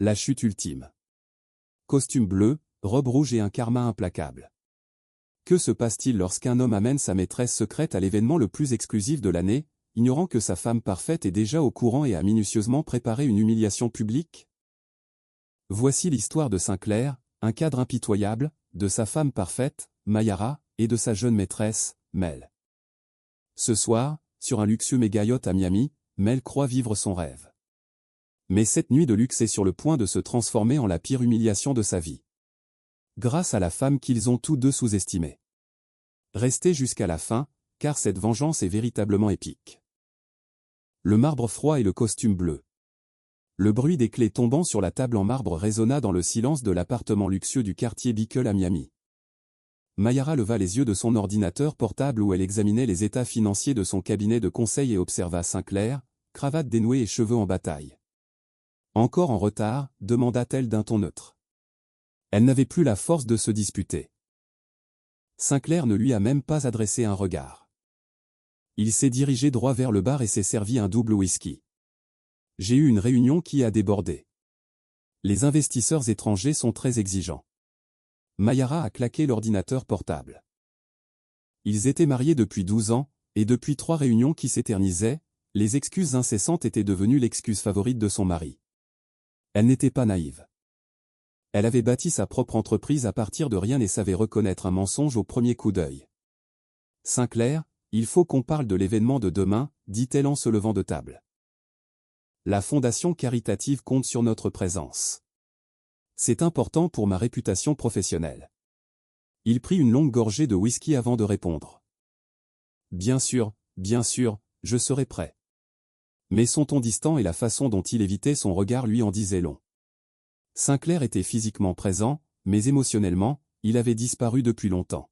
La chute ultime. Costume bleu, robe rouge et un karma implacable. Que se passe-t-il lorsqu'un homme amène sa maîtresse secrète à l'événement le plus exclusif de l'année, ignorant que sa femme parfaite est déjà au courant et a minutieusement préparé une humiliation publique? Voici l'histoire de Sinclair, un cadre impitoyable, de sa femme parfaite, Mayara, et de sa jeune maîtresse, Mel. Ce soir, sur un luxueux méga-yacht à Miami, Mel croit vivre son rêve. Mais cette nuit de luxe est sur le point de se transformer en la pire humiliation de sa vie. Grâce à la femme qu'ils ont tous deux sous-estimée. Restez jusqu'à la fin, car cette vengeance est véritablement épique. Le marbre froid et le costume bleu. Le bruit des clés tombant sur la table en marbre résonna dans le silence de l'appartement luxueux du quartier Beacle à Miami. Mayara leva les yeux de son ordinateur portable où elle examinait les états financiers de son cabinet de conseil et observa Sinclair, cravate dénouée et cheveux en bataille. Encore en retard, demanda-t-elle d'un ton neutre. Elle n'avait plus la force de se disputer. Sinclair ne lui a même pas adressé un regard. Il s'est dirigé droit vers le bar et s'est servi un double whisky. J'ai eu une réunion qui a débordé. Les investisseurs étrangers sont très exigeants. Mayara a claqué l'ordinateur portable. Ils étaient mariés depuis 12 ans, et depuis 3 réunions qui s'éternisaient, les excuses incessantes étaient devenues l'excuse favorite de son mari. Elle n'était pas naïve. Elle avait bâti sa propre entreprise à partir de rien et savait reconnaître un mensonge au premier coup d'œil. Sinclair, il faut qu'on parle de l'événement de demain, dit-elle en se levant de table. La fondation caritative compte sur notre présence. C'est important pour ma réputation professionnelle. Il prit une longue gorgée de whisky avant de répondre. Bien sûr, je serai prêt. Mais son ton distant et la façon dont il évitait son regard lui en disaient long. Sinclair était physiquement présent, mais émotionnellement, il avait disparu depuis longtemps.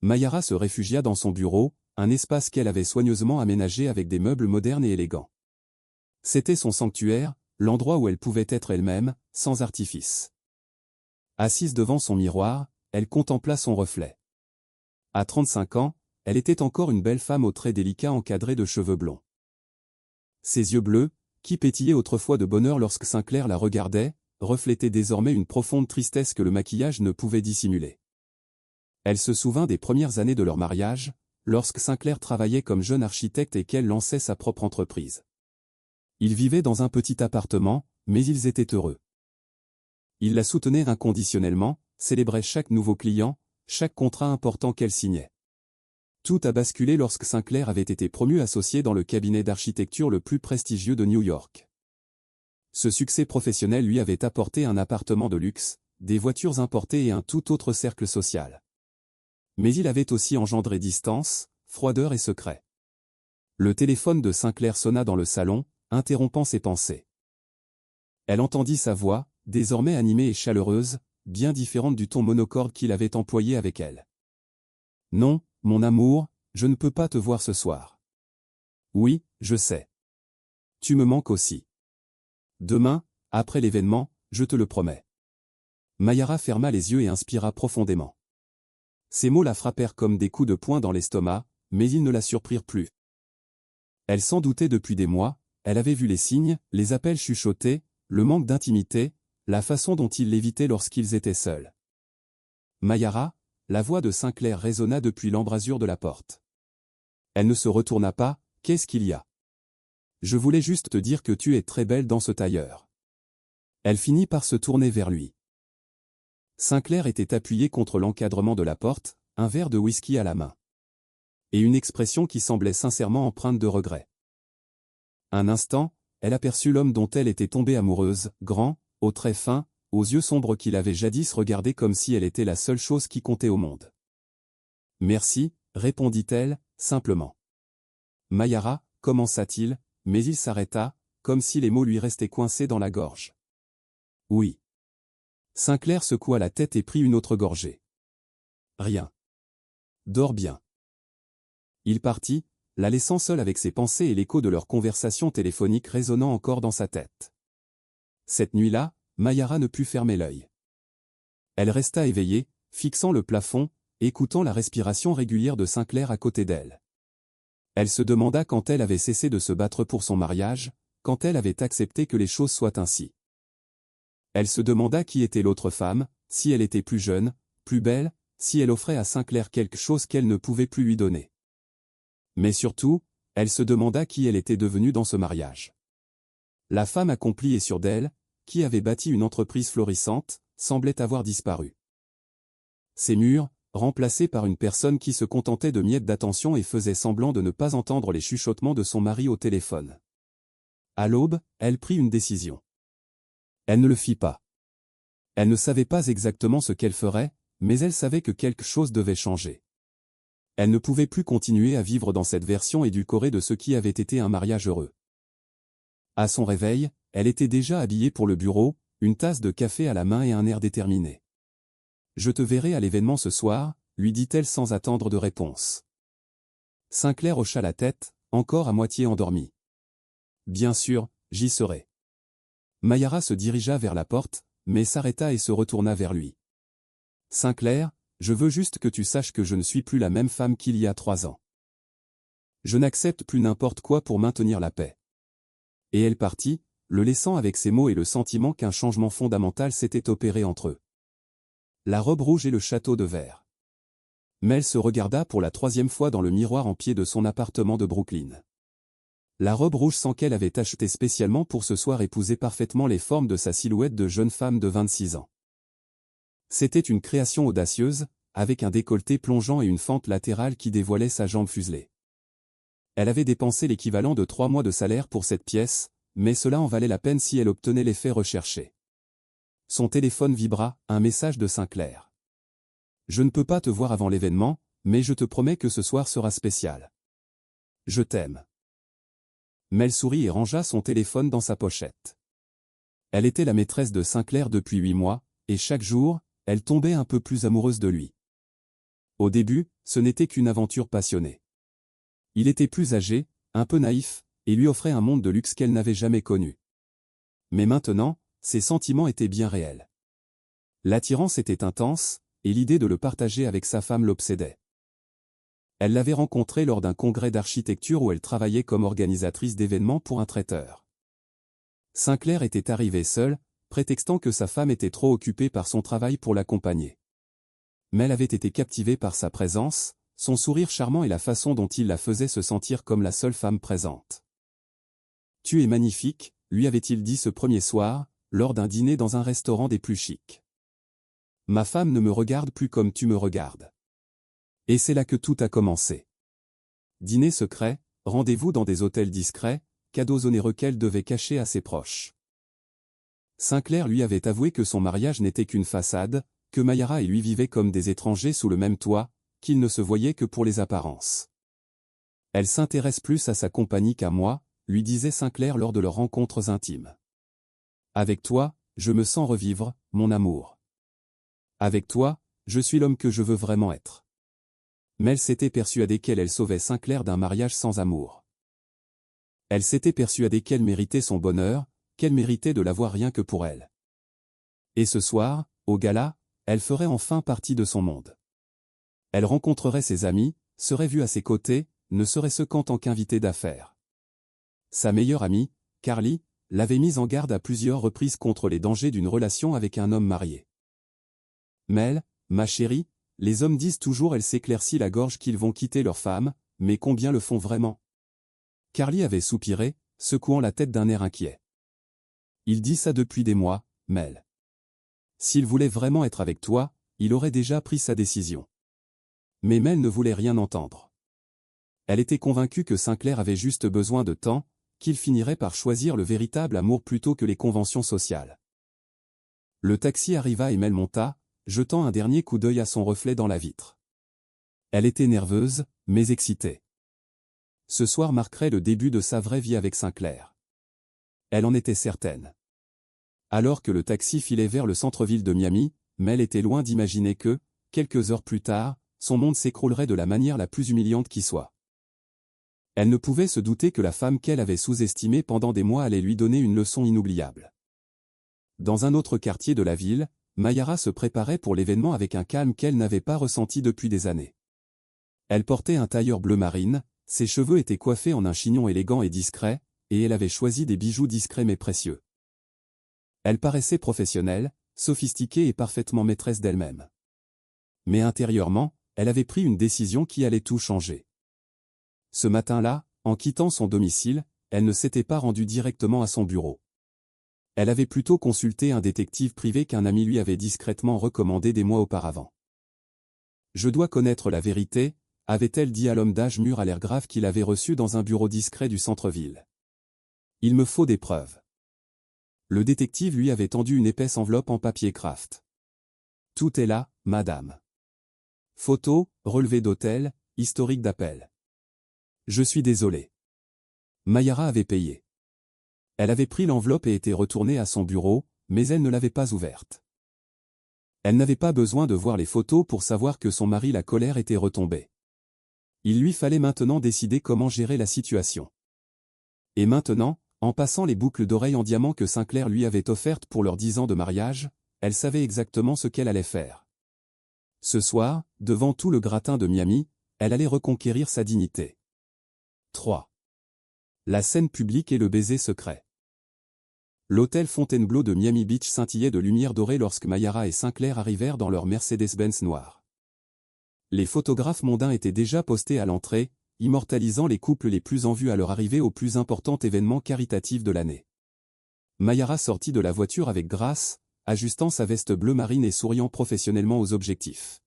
Mayara se réfugia dans son bureau, un espace qu'elle avait soigneusement aménagé avec des meubles modernes et élégants. C'était son sanctuaire, l'endroit où elle pouvait être elle-même, sans artifice. Assise devant son miroir, elle contempla son reflet. À 35 ans, elle était encore une belle femme aux traits délicats encadrés de cheveux blonds. Ses yeux bleus, qui pétillaient autrefois de bonheur lorsque Sinclair la regardait, reflétaient désormais une profonde tristesse que le maquillage ne pouvait dissimuler. Elle se souvint des premières années de leur mariage, lorsque Sinclair travaillait comme jeune architecte et qu'elle lançait sa propre entreprise. Ils vivaient dans un petit appartement, mais ils étaient heureux. Il la soutenait inconditionnellement, célébrait chaque nouveau client, chaque contrat important qu'elle signait. Tout a basculé lorsque Sinclair avait été promu associé dans le cabinet d'architecture le plus prestigieux de New York. Ce succès professionnel lui avait apporté un appartement de luxe, des voitures importées et un tout autre cercle social. Mais il avait aussi engendré distance, froideur et secret. Le téléphone de Sinclair sonna dans le salon, interrompant ses pensées. Elle entendit sa voix, désormais animée et chaleureuse, bien différente du ton monocorde qu'il avait employé avec elle. « Non, mon amour, je ne peux pas te voir ce soir. »« Oui, je sais. Tu me manques aussi. Demain, après l'événement, je te le promets. » Mayara ferma les yeux et inspira profondément. Ces mots la frappèrent comme des coups de poing dans l'estomac, mais ils ne la surprirent plus. Elle s'en doutait depuis des mois, elle avait vu les signes, les appels chuchotés, le manque d'intimité, la façon dont il l'évitait lorsqu'ils étaient seuls. Mayara, la voix de Sinclair résonna depuis l'embrasure de la porte. Elle ne se retourna pas, « Qu'est-ce qu'il y a ? Je voulais juste te dire que tu es très belle dans ce tailleur. » Elle finit par se tourner vers lui. Sinclair était appuyé contre l'encadrement de la porte, un verre de whisky à la main. Et une expression qui semblait sincèrement empreinte de regret. Un instant, elle aperçut l'homme dont elle était tombée amoureuse, grand, aux traits fins, aux yeux sombres qu'il avait jadis regardés comme si elle était la seule chose qui comptait au monde. « Merci, » répondit-elle, simplement. Mayara, commença-t-il, mais il s'arrêta, comme si les mots lui restaient coincés dans la gorge. « Oui. » Sinclair secoua la tête et prit une autre gorgée. « Rien. Dors bien. » Il partit, la laissant seule avec ses pensées et l'écho de leur conversation téléphonique résonnant encore dans sa tête. Cette nuit-là, Mayara ne put fermer l'œil. Elle resta éveillée, fixant le plafond, écoutant la respiration régulière de Sinclair à côté d'elle. Elle se demanda quand elle avait cessé de se battre pour son mariage, quand elle avait accepté que les choses soient ainsi. Elle se demanda qui était l'autre femme, si elle était plus jeune, plus belle, si elle offrait à Sinclair quelque chose qu'elle ne pouvait plus lui donner. Mais surtout, elle se demanda qui elle était devenue dans ce mariage. La femme accomplie et sûre d'elle, qui avait bâti une entreprise florissante, semblait avoir disparu. Ses murs, remplacés par une personne qui se contentait de miettes d'attention et faisait semblant de ne pas entendre les chuchotements de son mari au téléphone. À l'aube, elle prit une décision. Elle ne le fit pas. Elle ne savait pas exactement ce qu'elle ferait, mais elle savait que quelque chose devait changer. Elle ne pouvait plus continuer à vivre dans cette version édulcorée de ce qui avait été un mariage heureux. À son réveil, elle était déjà habillée pour le bureau, une tasse de café à la main et un air déterminé. « Je te verrai à l'événement ce soir », lui dit-elle sans attendre de réponse. Sinclair hocha la tête, encore à moitié endormi. « Bien sûr, j'y serai. » Mayara se dirigea vers la porte, mais s'arrêta et se retourna vers lui. « Sinclair, je veux juste que tu saches que je ne suis plus la même femme qu'il y a 3 ans. Je n'accepte plus n'importe quoi pour maintenir la paix. » Et elle partit, le laissant avec ces mots et le sentiment qu'un changement fondamental s'était opéré entre eux. La robe rouge et le château de verre. Mel se regarda pour la 3e fois dans le miroir en pied de son appartement de Brooklyn. La robe rouge sans qu'elle avait acheté spécialement pour ce soir épousait parfaitement les formes de sa silhouette de jeune femme de 26 ans. C'était une création audacieuse, avec un décolleté plongeant et une fente latérale qui dévoilait sa jambe fuselée. Elle avait dépensé l'équivalent de 3 mois de salaire pour cette pièce, mais cela en valait la peine si elle obtenait l'effet recherché. Son téléphone vibra, un message de Sinclair. « Je ne peux pas te voir avant l'événement, mais je te promets que ce soir sera spécial. Je t'aime. » Mel sourit et rangea son téléphone dans sa pochette. Elle était la maîtresse de Sinclair depuis 8 mois, et chaque jour, elle tombait un peu plus amoureuse de lui. Au début, ce n'était qu'une aventure passionnée. Il était plus âgé, un peu naïf, et lui offrait un monde de luxe qu'elle n'avait jamais connu. Mais maintenant, ses sentiments étaient bien réels. L'attirance était intense, et l'idée de le partager avec sa femme l'obsédait. Elle l'avait rencontré lors d'un congrès d'architecture où elle travaillait comme organisatrice d'événements pour un traiteur. Sinclair était arrivé seul, prétextant que sa femme était trop occupée par son travail pour l'accompagner. Mel avait été captivée par sa présence, son sourire charmant et la façon dont il la faisait se sentir comme la seule femme présente. « Tu es magnifique », lui avait-il dit ce premier soir, lors d'un dîner dans un restaurant des plus chics. « Ma femme ne me regarde plus comme tu me regardes. » Et c'est là que tout a commencé. Dîner secret, rendez-vous dans des hôtels discrets, cadeaux onéreux qu'elle devait cacher à ses proches. Sinclair lui avait avoué que son mariage n'était qu'une façade, que Mayara et lui vivaient comme des étrangers sous le même toit, qu'ils ne se voyaient que pour les apparences. « Elle s'intéresse plus à sa compagnie qu'à moi », lui disait Sinclair lors de leurs rencontres intimes. « Avec toi, je me sens revivre, mon amour. Avec toi, je suis l'homme que je veux vraiment être. » Mel s'était persuadée qu'elle sauvait Sinclair d'un mariage sans amour. Elle s'était persuadée qu'elle méritait son bonheur, qu'elle méritait de l'avoir rien que pour elle. Et ce soir, au gala, elle ferait enfin partie de son monde. Elle rencontrerait ses amis, serait vue à ses côtés, ne serait-ce qu'en tant qu'invitée d'affaires. Sa meilleure amie, Carly, l'avait mise en garde à plusieurs reprises contre les dangers d'une relation avec un homme marié. « Mel, ma chérie, les hommes disent toujours elle s'éclaircit la gorge qu'ils vont quitter leur femme, mais combien le font vraiment ?» Carly avait soupiré, secouant la tête d'un air inquiet. « Il dit ça depuis des mois, Mel. S'il voulait vraiment être avec toi, il aurait déjà pris sa décision. » Mais Mel ne voulait rien entendre. Elle était convaincue que Sinclair avait juste besoin de temps, qu'il finirait par choisir le véritable amour plutôt que les conventions sociales. Le taxi arriva et Mel monta, jetant un dernier coup d'œil à son reflet dans la vitre. Elle était nerveuse, mais excitée. Ce soir marquerait le début de sa vraie vie avec Sinclair. Elle en était certaine. Alors que le taxi filait vers le centre-ville de Miami, Mel était loin d'imaginer que, quelques heures plus tard, son monde s'écroulerait de la manière la plus humiliante qui soit. Elle ne pouvait se douter que la femme qu'elle avait sous-estimée pendant des mois allait lui donner une leçon inoubliable. Dans un autre quartier de la ville, Mayara se préparait pour l'événement avec un calme qu'elle n'avait pas ressenti depuis des années. Elle portait un tailleur bleu marine, ses cheveux étaient coiffés en un chignon élégant et discret, et elle avait choisi des bijoux discrets mais précieux. Elle paraissait professionnelle, sophistiquée et parfaitement maîtresse d'elle-même. Mais intérieurement, elle avait pris une décision qui allait tout changer. Ce matin-là, en quittant son domicile, elle ne s'était pas rendue directement à son bureau. Elle avait plutôt consulté un détective privé qu'un ami lui avait discrètement recommandé des mois auparavant. « Je dois connaître la vérité », avait-elle dit à l'homme d'âge mûr à l'air grave qu'il avait reçu dans un bureau discret du centre-ville. « Il me faut des preuves. » Le détective lui avait tendu une épaisse enveloppe en papier craft. « Tout est là, madame. Photos, relevés d'hôtel, historique d'appel. » « Je suis désolé. » Mayara avait payé. Elle avait pris l'enveloppe et était retournée à son bureau, mais elle ne l'avait pas ouverte. Elle n'avait pas besoin de voir les photos pour savoir que son mari la colère était retombée. Il lui fallait maintenant décider comment gérer la situation. Et maintenant, en passant les boucles d'oreilles en diamant que Sinclair lui avait offertes pour leurs 10 ans de mariage, elle savait exactement ce qu'elle allait faire. Ce soir, devant tout le gratin de Miami, elle allait reconquérir sa dignité. 3. La scène publique et le baiser secret. L'hôtel Fontainebleau de Miami Beach scintillait de lumière dorée lorsque Mayara et Sinclair arrivèrent dans leur Mercedes-Benz noire. Les photographes mondains étaient déjà postés à l'entrée, immortalisant les couples les plus en vue à leur arrivée au plus important événement caritatif de l'année. Mayara sortit de la voiture avec grâce, ajustant sa veste bleu marine et souriant professionnellement aux objectifs.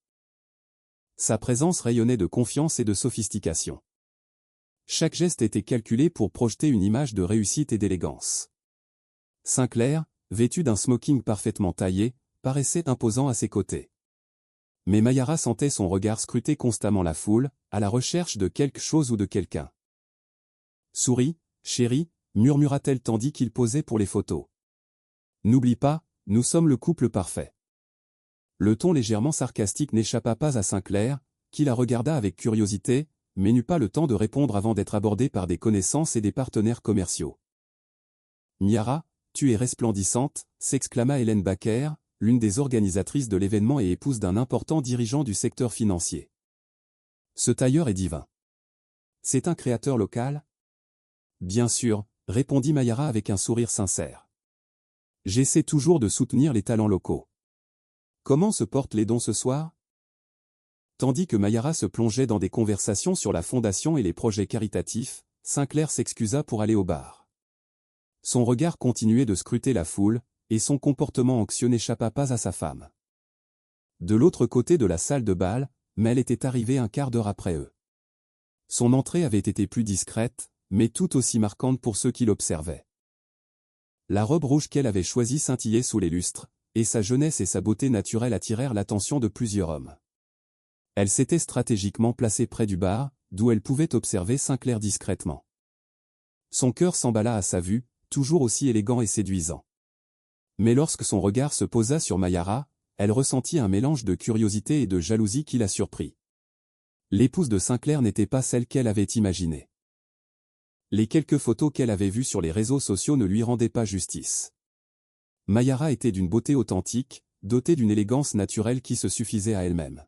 Sa présence rayonnait de confiance et de sophistication. Chaque geste était calculé pour projeter une image de réussite et d'élégance. Sinclair, vêtu d'un smoking parfaitement taillé, paraissait imposant à ses côtés. Mais Mayara sentait son regard scruter constamment la foule, à la recherche de quelque chose ou de quelqu'un. « Souris, chérie », murmura-t-elle tandis qu'il posait pour les photos. « N'oublie pas, nous sommes le couple parfait. » Le ton légèrement sarcastique n'échappa pas à Sinclair, qui la regarda avec curiosité, mais n'eut pas le temps de répondre avant d'être abordé par des connaissances et des partenaires commerciaux. « Mayara, tu es resplendissante », s'exclama Hélène Baker, l'une des organisatrices de l'événement et épouse d'un important dirigeant du secteur financier. « Ce tailleur est divin. C'est un créateur local ? » « Bien sûr », répondit Mayara avec un sourire sincère. « J'essaie toujours de soutenir les talents locaux. Comment se portent les dons ce soir ?» Tandis que Mayara se plongeait dans des conversations sur la fondation et les projets caritatifs, Sinclair s'excusa pour aller au bar. Son regard continuait de scruter la foule, et son comportement anxieux n'échappa pas à sa femme. De l'autre côté de la salle de bal, Mel était arrivée un quart d'heure après eux. Son entrée avait été plus discrète, mais tout aussi marquante pour ceux qui l'observaient. La robe rouge qu'elle avait choisie scintillait sous les lustres, et sa jeunesse et sa beauté naturelle attirèrent l'attention de plusieurs hommes. Elle s'était stratégiquement placée près du bar, d'où elle pouvait observer Sinclair discrètement. Son cœur s'emballa à sa vue, toujours aussi élégant et séduisant. Mais lorsque son regard se posa sur Mayara, elle ressentit un mélange de curiosité et de jalousie qui la surprit. L'épouse de Sinclair n'était pas celle qu'elle avait imaginée. Les quelques photos qu'elle avait vues sur les réseaux sociaux ne lui rendaient pas justice. Mayara était d'une beauté authentique, dotée d'une élégance naturelle qui se suffisait à elle-même.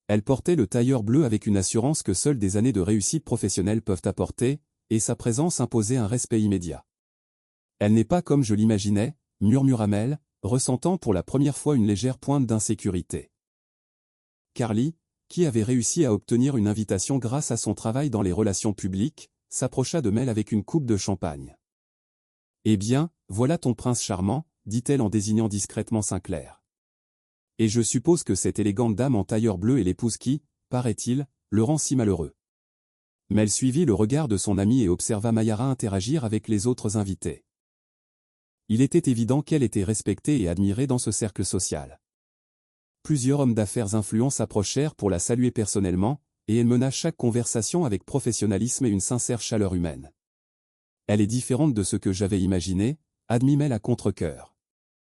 Elle portait le tailleur bleu avec une assurance que seules des années de réussite professionnelle peuvent apporter, et sa présence imposait un respect immédiat. « Elle n'est pas comme je l'imaginais », murmura Mel, ressentant pour la première fois une légère pointe d'insécurité. Carly, qui avait réussi à obtenir une invitation grâce à son travail dans les relations publiques, s'approcha de Mel avec une coupe de champagne. « Eh bien, voilà ton prince charmant », dit-elle en désignant discrètement Sinclair. « Et je suppose que cette élégante dame en tailleur bleu est l'épouse qui, paraît-il, le rend si malheureux. » Mel suivit le regard de son ami et observa Mayara interagir avec les autres invités. Il était évident qu'elle était respectée et admirée dans ce cercle social. Plusieurs hommes d'affaires influents s'approchèrent pour la saluer personnellement, et elle mena chaque conversation avec professionnalisme et une sincère chaleur humaine. « Elle est différente de ce que j'avais imaginé », admit Mel à contre-cœur.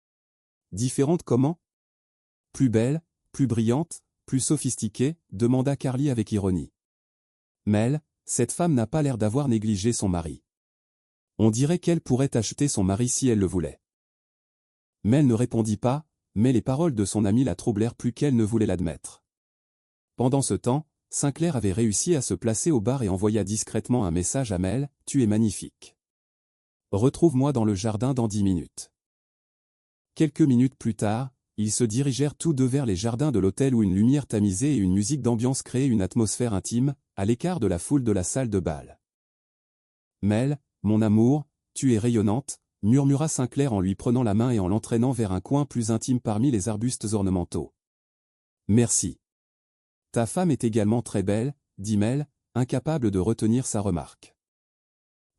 « Différente comment ? Plus belle, plus brillante, plus sophistiquée ?» demanda Carly avec ironie. « Mel, cette femme n'a pas l'air d'avoir négligé son mari. On dirait qu'elle pourrait acheter son mari si elle le voulait. » Mel ne répondit pas, mais les paroles de son ami la troublèrent plus qu'elle ne voulait l'admettre. Pendant ce temps, Sinclair avait réussi à se placer au bar et envoya discrètement un message à Mel, « Tu es magnifique. Retrouve-moi dans le jardin dans 10 minutes. » Quelques minutes plus tard, ils se dirigèrent tous deux vers les jardins de l'hôtel où une lumière tamisée et une musique d'ambiance créaient une atmosphère intime, à l'écart de la foule de la salle de bal. « Mel, mon amour, tu es rayonnante », murmura Sinclair en lui prenant la main et en l'entraînant vers un coin plus intime parmi les arbustes ornementaux. « Merci. Ta femme est également très belle, dit Mel, incapable de retenir sa remarque.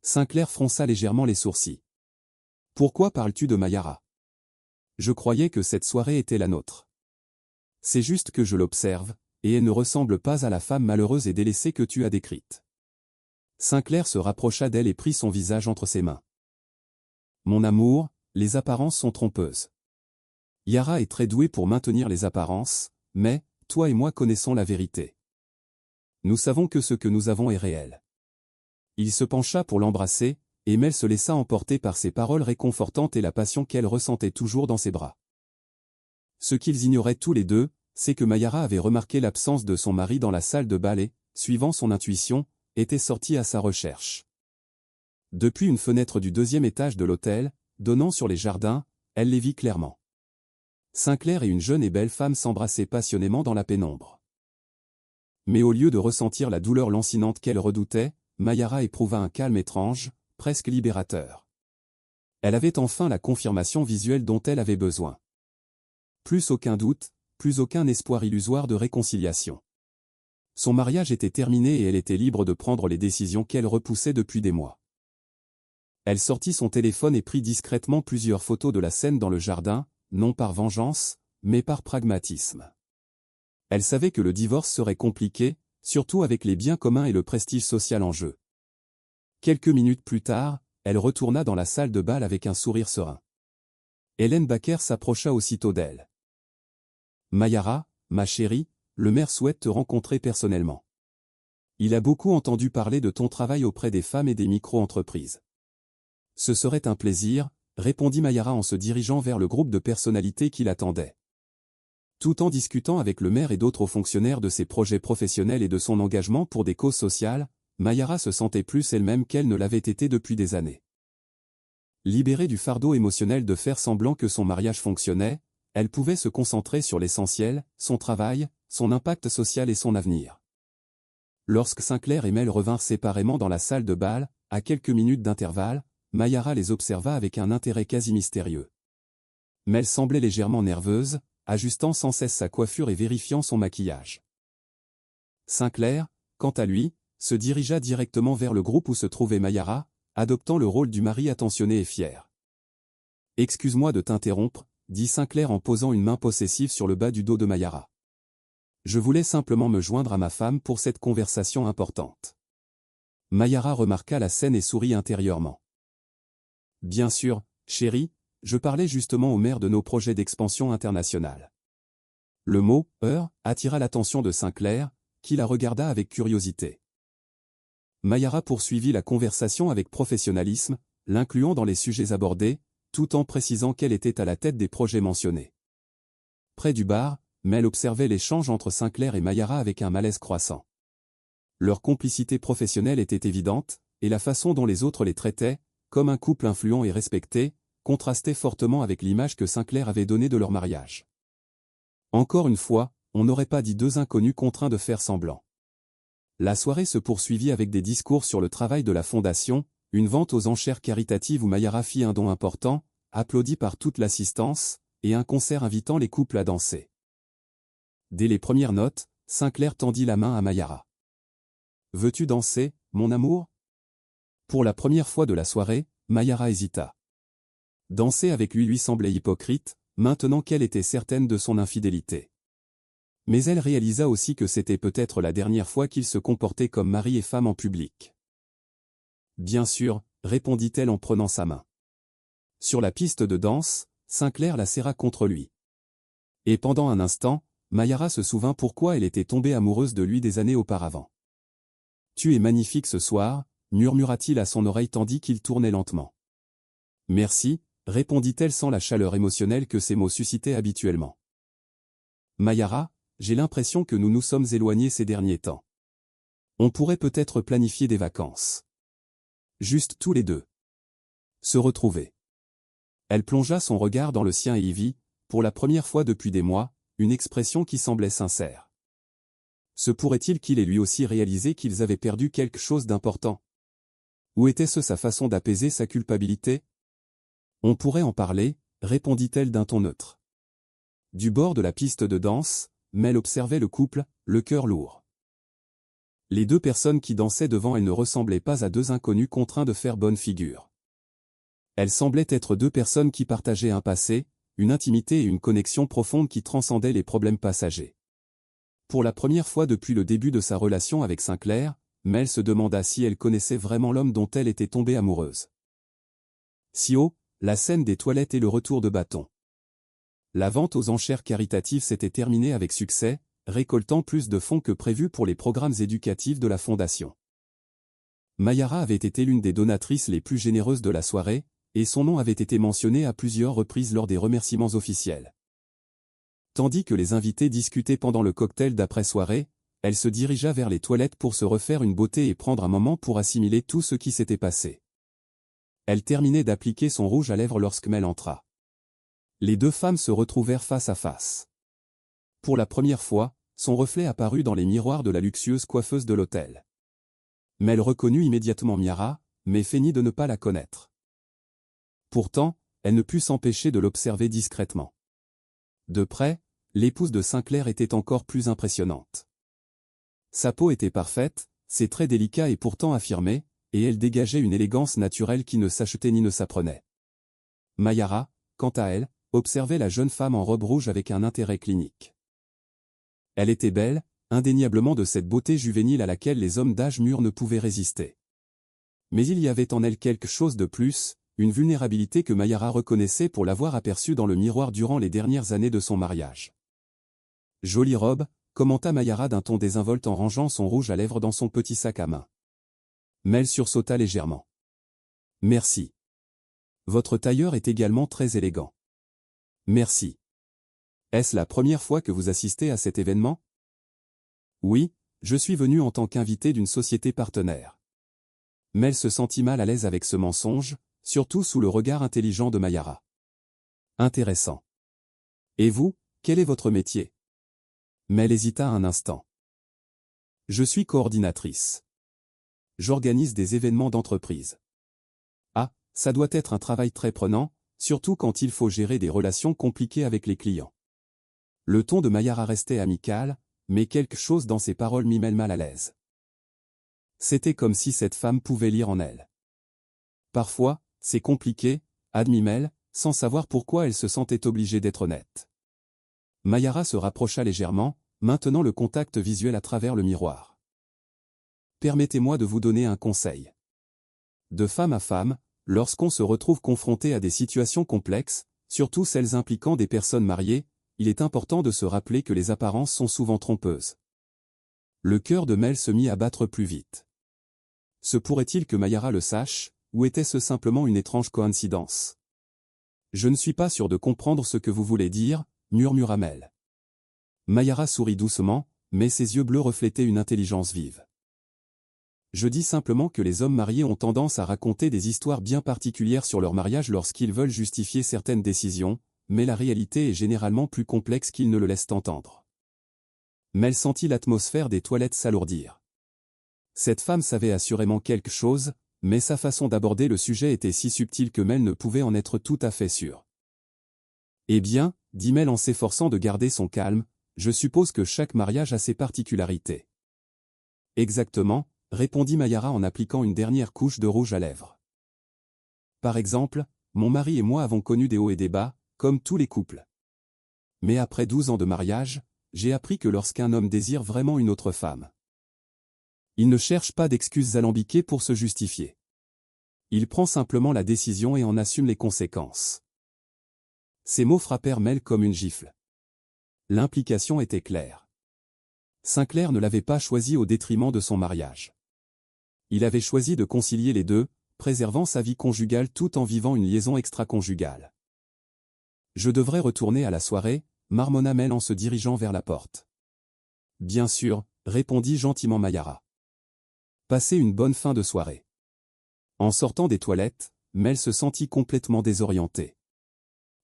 Sinclair fronça légèrement les sourcils. « Pourquoi parles-tu de Mayara ? Je croyais que cette soirée était la nôtre. C'est juste que je l'observe, et elle ne ressemble pas à la femme malheureuse et délaissée que tu as décrite. » Sinclair se rapprocha d'elle et prit son visage entre ses mains. « Mon amour, les apparences sont trompeuses. Yara est très douée pour maintenir les apparences, mais, toi et moi connaissons la vérité. Nous savons que ce que nous avons est réel. » Il se pencha pour l'embrasser, et Mel se laissa emporter par ses paroles réconfortantes et la passion qu'elle ressentait toujours dans ses bras. Ce qu'ils ignoraient tous les deux, c'est que Mayara avait remarqué l'absence de son mari dans la salle de bal et, suivant son intuition, était sortie à sa recherche. Depuis une fenêtre du deuxième étage de l'hôtel, donnant sur les jardins, elle les vit clairement. Sinclair et une jeune et belle femme s'embrassaient passionnément dans la pénombre. Mais au lieu de ressentir la douleur lancinante qu'elle redoutait, Mayara éprouva un calme étrange, presque libérateur. Elle avait enfin la confirmation visuelle dont elle avait besoin. Plus aucun doute, plus aucun espoir illusoire de réconciliation. Son mariage était terminé et elle était libre de prendre les décisions qu'elle repoussait depuis des mois. Elle sortit son téléphone et prit discrètement plusieurs photos de la scène dans le jardin, non par vengeance, mais par pragmatisme. Elle savait que le divorce serait compliqué, surtout avec les biens communs et le prestige social en jeu. Quelques minutes plus tard, elle retourna dans la salle de bal avec un sourire serein. Hélène Baker s'approcha aussitôt d'elle. « Mayara, ma chérie, le maire souhaite te rencontrer personnellement. Il a beaucoup entendu parler de ton travail auprès des femmes et des micro-entreprises. » « Ce serait un plaisir, » répondit Mayara en se dirigeant vers le groupe de personnalités qui l'attendaient. Tout en discutant avec le maire et d'autres hauts fonctionnaires de ses projets professionnels et de son engagement pour des causes sociales, Mayara se sentait plus elle-même qu'elle ne l'avait été depuis des années. Libérée du fardeau émotionnel de faire semblant que son mariage fonctionnait, elle pouvait se concentrer sur l'essentiel, son travail, son impact social et son avenir. Lorsque Sinclair et Mel revinrent séparément dans la salle de bal, à quelques minutes d'intervalle, Mayara les observa avec un intérêt quasi mystérieux. Mel semblait légèrement nerveuse, ajustant sans cesse sa coiffure et vérifiant son maquillage. Sinclair, quant à lui, se dirigea directement vers le groupe où se trouvait Mayara, adoptant le rôle du mari attentionné et fier. « Excuse-moi de t'interrompre, » dit Sinclair en posant une main possessive sur le bas du dos de Mayara. « Je voulais simplement me joindre à ma femme pour cette conversation importante. » Mayara remarqua la scène et sourit intérieurement. « Bien sûr, chérie, je parlais justement au maire de nos projets d'expansion internationale. » Le mot « heure » attira l'attention de Sinclair, qui la regarda avec curiosité. Mayara poursuivit la conversation avec professionnalisme, l'incluant dans les sujets abordés, tout en précisant qu'elle était à la tête des projets mentionnés. Près du bar, Mel observait l'échange entre Sinclair et Mayara avec un malaise croissant. Leur complicité professionnelle était évidente, et la façon dont les autres les traitaient, comme un couple influent et respecté, contrastait fortement avec l'image que Sinclair avait donnée de leur mariage. Encore une fois, on n'aurait pas dit deux inconnus contraints de faire semblant. La soirée se poursuivit avec des discours sur le travail de la fondation, une vente aux enchères caritatives où Mayara fit un don important, applaudi par toute l'assistance, et un concert invitant les couples à danser. Dès les premières notes, Sinclair tendit la main à Mayara. « Veux-tu danser, mon amour ?» Pour la première fois de la soirée, Mayara hésita. Danser avec lui semblait hypocrite, maintenant qu'elle était certaine de son infidélité. Mais elle réalisa aussi que c'était peut-être la dernière fois qu'ils se comportaient comme mari et femme en public. « Bien sûr, » répondit-elle en prenant sa main. Sur la piste de danse, Sinclair la serra contre lui. Et pendant un instant, Mayara se souvint pourquoi elle était tombée amoureuse de lui des années auparavant. « Tu es magnifique ce soir », murmura-t-il à son oreille tandis qu'il tournait lentement. « Merci », répondit-elle sans la chaleur émotionnelle que ces mots suscitaient habituellement. « Mayara, j'ai l'impression que nous nous sommes éloignés ces derniers temps. On pourrait peut-être planifier des vacances. Juste tous les deux. Se retrouver. » Elle plongea son regard dans le sien et y vit, pour la première fois depuis des mois, une expression qui semblait sincère. Se pourrait-il qu'il ait lui aussi réalisé qu'ils avaient perdu quelque chose d'important? Ou était-ce sa façon d'apaiser sa culpabilité? On pourrait en parler, répondit-elle d'un ton neutre. Du bord de la piste de danse, Mel observait le couple, le cœur lourd. Les deux personnes qui dansaient devant elle ne ressemblaient pas à deux inconnus contraints de faire bonne figure. Elles semblaient être deux personnes qui partageaient un passé, une intimité et une connexion profonde qui transcendaient les problèmes passagers. Pour la première fois depuis le début de sa relation avec Sinclair, Mel se demanda si elle connaissait vraiment l'homme dont elle était tombée amoureuse. Si haut, la scène des toilettes et le retour de bâton. La vente aux enchères caritatives s'était terminée avec succès, récoltant plus de fonds que prévu pour les programmes éducatifs de la Fondation. Mayara avait été l'une des donatrices les plus généreuses de la soirée, et son nom avait été mentionné à plusieurs reprises lors des remerciements officiels. Tandis que les invités discutaient pendant le cocktail d'après-soirée, elle se dirigea vers les toilettes pour se refaire une beauté et prendre un moment pour assimiler tout ce qui s'était passé. Elle terminait d'appliquer son rouge à lèvres lorsque Mel entra. Les deux femmes se retrouvèrent face à face. Pour la première fois, son reflet apparut dans les miroirs de la luxueuse coiffeuse de l'hôtel. Mel reconnut immédiatement Miara, mais feignit de ne pas la connaître. Pourtant, elle ne put s'empêcher de l'observer discrètement. De près, l'épouse de Sinclair était encore plus impressionnante. Sa peau était parfaite, ses traits délicats et pourtant affirmés, et elle dégageait une élégance naturelle qui ne s'achetait ni ne s'apprenait. Mayara, quant à elle, observait la jeune femme en robe rouge avec un intérêt clinique. Elle était belle, indéniablement de cette beauté juvénile à laquelle les hommes d'âge mûr ne pouvaient résister. Mais il y avait en elle quelque chose de plus, une vulnérabilité que Mayara reconnaissait pour l'avoir aperçue dans le miroir durant les dernières années de son mariage. « Jolie robe », commenta Mayara d'un ton désinvolte en rangeant son rouge à lèvres dans son petit sac à main. Mel sursauta légèrement. « Merci. Votre tailleur est également très élégant. » « Merci. Est-ce la première fois que vous assistez à cet événement? » « Oui, je suis venu en tant qu'invité d'une société partenaire. » Mel se sentit mal à l'aise avec ce mensonge, surtout sous le regard intelligent de Mayara. « Intéressant. Et vous, quel est votre métier? » Mel hésita un instant. « Je suis coordinatrice. J'organise des événements d'entreprise. » Ah, ça doit être un travail très prenant, surtout quand il faut gérer des relations compliquées avec les clients. Le ton de Mayara restait amical, mais quelque chose dans ses paroles mit Mel mal à l'aise. C'était comme si cette femme pouvait lire en elle. Parfois, c'est compliqué, admit Mel, sans savoir pourquoi elle se sentait obligée d'être honnête. Mayara se rapprocha légèrement, maintenant le contact visuel à travers le miroir. Permettez-moi de vous donner un conseil. De femme à femme, lorsqu'on se retrouve confronté à des situations complexes, surtout celles impliquant des personnes mariées, il est important de se rappeler que les apparences sont souvent trompeuses. Le cœur de Mel se mit à battre plus vite. Se pourrait-il que Mayara le sache, ou était-ce simplement une étrange coïncidence? Je ne suis pas sûr de comprendre ce que vous voulez dire, murmura Mel. Mayara sourit doucement, mais ses yeux bleus reflétaient une intelligence vive. Je dis simplement que les hommes mariés ont tendance à raconter des histoires bien particulières sur leur mariage lorsqu'ils veulent justifier certaines décisions, mais la réalité est généralement plus complexe qu'ils ne le laissent entendre. Mel sentit l'atmosphère des toilettes s'alourdir. Cette femme savait assurément quelque chose, mais sa façon d'aborder le sujet était si subtile que Mel ne pouvait en être tout à fait sûr. « Eh bien, dit Mel en s'efforçant de garder son calme, je suppose que chaque mariage a ses particularités. » Exactement, répondit Mayara en appliquant une dernière couche de rouge à lèvres. Par exemple, mon mari et moi avons connu des hauts et des bas, comme tous les couples. Mais après 12 ans de mariage, j'ai appris que lorsqu'un homme désire vraiment une autre femme, il ne cherche pas d'excuses alambiquées pour se justifier. Il prend simplement la décision et en assume les conséquences. Ces mots frappèrent Mel comme une gifle. L'implication était claire. Sinclair ne l'avait pas choisi au détriment de son mariage. Il avait choisi de concilier les deux, préservant sa vie conjugale tout en vivant une liaison extra-conjugale. Je devrais retourner à la soirée, marmonna Mel en se dirigeant vers la porte. Bien sûr, répondit gentiment Mayara. Passez une bonne fin de soirée. En sortant des toilettes, Mel se sentit complètement désorientée.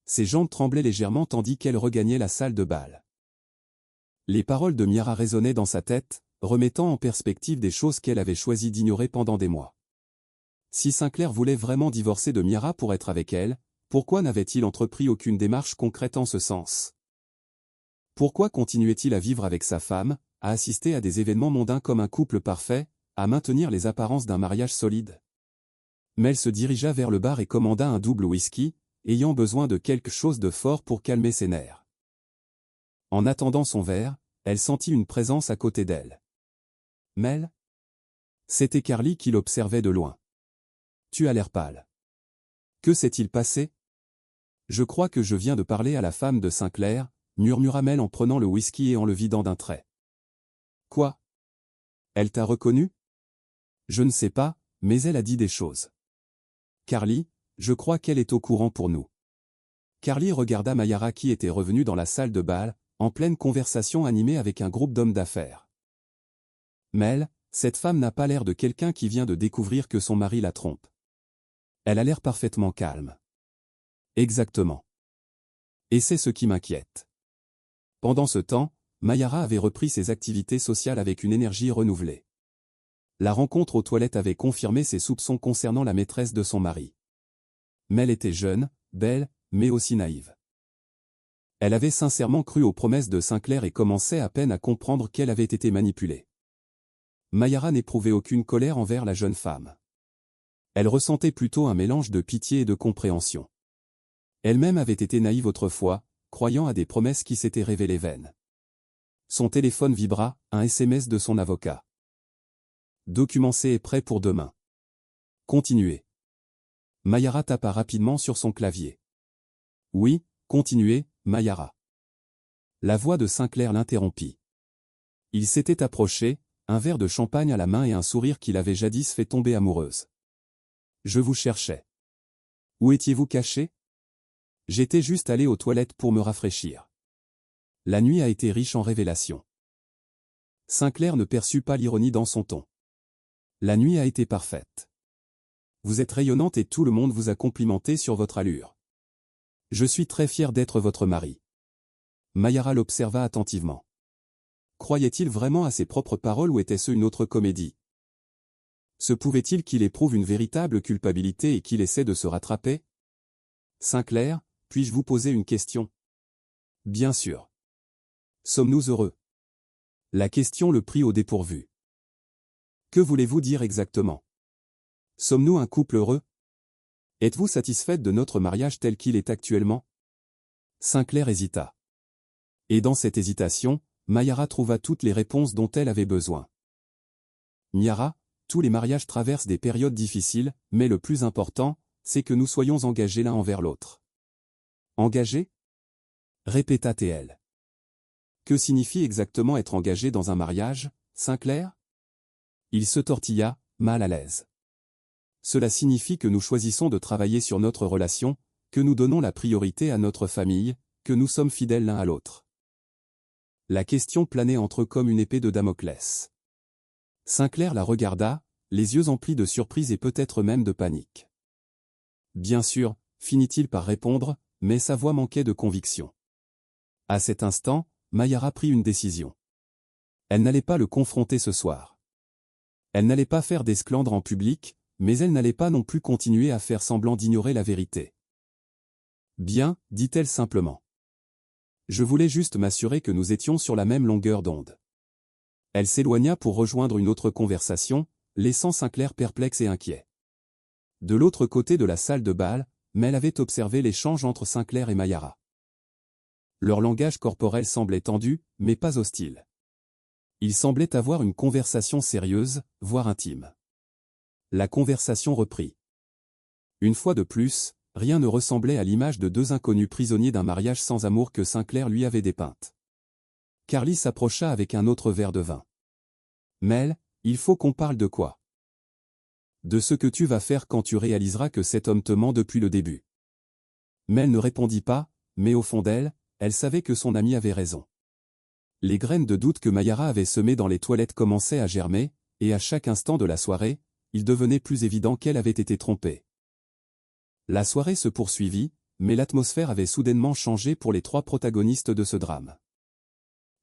Ses jambes tremblaient légèrement tandis qu'elle regagnait la salle de bal. Les paroles de Miara résonnaient dans sa tête, remettant en perspective des choses qu'elle avait choisi d'ignorer pendant des mois. Si Sinclair voulait vraiment divorcer de Miara pour être avec elle, pourquoi n'avait-il entrepris aucune démarche concrète en ce sens? Pourquoi continuait-il à vivre avec sa femme, à assister à des événements mondains comme un couple parfait, à maintenir les apparences d'un mariage solide? Mel se dirigea vers le bar et commanda un double whisky, ayant besoin de quelque chose de fort pour calmer ses nerfs. En attendant son verre, elle sentit une présence à côté d'elle. Mel? C'était Carly qui l'observait de loin. Tu as l'air pâle. Que s'est-il passé? Je crois que je viens de parler à la femme de Sinclair, murmura Mel en prenant le whisky et en le vidant d'un trait. Quoi? Elle t'a reconnu? Je ne sais pas, mais elle a dit des choses. Carly, je crois qu'elle est au courant pour nous. Carly regarda Mayara qui était revenue dans la salle de bal, en pleine conversation animée avec un groupe d'hommes d'affaires. Mel, cette femme n'a pas l'air de quelqu'un qui vient de découvrir que son mari la trompe. Elle a l'air parfaitement calme. Exactement. Et c'est ce qui m'inquiète. Pendant ce temps, Mayara avait repris ses activités sociales avec une énergie renouvelée. La rencontre aux toilettes avait confirmé ses soupçons concernant la maîtresse de son mari. Mel était jeune, belle, mais aussi naïve. Elle avait sincèrement cru aux promesses de Sinclair et commençait à peine à comprendre qu'elle avait été manipulée. Mayara n'éprouvait aucune colère envers la jeune femme. Elle ressentait plutôt un mélange de pitié et de compréhension. Elle-même avait été naïve autrefois, croyant à des promesses qui s'étaient révélées vaines. Son téléphone vibra, un SMS de son avocat. Document C est prêt pour demain. Continuez. Mayara tapa rapidement sur son clavier. Oui, continuez, Mayara. La voix de Sinclair l'interrompit. Il s'était approché, un verre de champagne à la main et un sourire qui l'avait jadis fait tomber amoureuse. Je vous cherchais. Où étiez-vous caché? J'étais juste allé aux toilettes pour me rafraîchir. La nuit a été riche en révélations. Sinclair ne perçut pas l'ironie dans son ton. La nuit a été parfaite. Vous êtes rayonnante et tout le monde vous a complimenté sur votre allure. Je suis très fier d'être votre mari. Mayara l'observa attentivement. Croyait-il vraiment à ses propres paroles ou était-ce une autre comédie? Se pouvait-il qu'il éprouve une véritable culpabilité et qu'il essaie de se rattraper? Sinclair, puis-je vous poser une question? Bien sûr. Sommes-nous heureux? La question le prit au dépourvu. Que voulez-vous dire exactement? Sommes-nous un couple heureux? Êtes-vous satisfaite de notre mariage tel qu'il est actuellement? Sinclair hésita. Et dans cette hésitation, Mayara trouva toutes les réponses dont elle avait besoin. Miara, tous les mariages traversent des périodes difficiles, mais le plus important, c'est que nous soyons engagés l'un envers l'autre. Engagés? Répéta-t-elle. Que signifie exactement être engagé dans un mariage, Sinclair? Il se tortilla, mal à l'aise. Cela signifie que nous choisissons de travailler sur notre relation, que nous donnons la priorité à notre famille, que nous sommes fidèles l'un à l'autre. La question planait entre eux comme une épée de Damoclès. Sinclair la regarda, les yeux emplis de surprise et peut-être même de panique. Bien sûr, finit-il par répondre, mais sa voix manquait de conviction. À cet instant, Mayara prit une décision. Elle n'allait pas le confronter ce soir. Elle n'allait pas faire d'esclandre en public, mais elle n'allait pas non plus continuer à faire semblant d'ignorer la vérité. Bien, dit-elle simplement. Je voulais juste m'assurer que nous étions sur la même longueur d'onde. Elle s'éloigna pour rejoindre une autre conversation, laissant Sinclair perplexe et inquiet. De l'autre côté de la salle de bal, Mel avait observé l'échange entre Sinclair et Mayara. Leur langage corporel semblait tendu, mais pas hostile. Ils semblaient avoir une conversation sérieuse, voire intime. La conversation reprit. Une fois de plus, rien ne ressemblait à l'image de deux inconnus prisonniers d'un mariage sans amour que Sinclair lui avait dépeinte. Carly s'approcha avec un autre verre de vin. Mel, il faut qu'on parle de quoi? De ce que tu vas faire quand tu réaliseras que cet homme te ment depuis le début. Mel ne répondit pas, mais au fond d'elle, elle savait que son ami avait raison. Les graines de doute que Mayara avait semées dans les toilettes commençaient à germer, et à chaque instant de la soirée, il devenait plus évident qu'elle avait été trompée. La soirée se poursuivit, mais l'atmosphère avait soudainement changé pour les trois protagonistes de ce drame.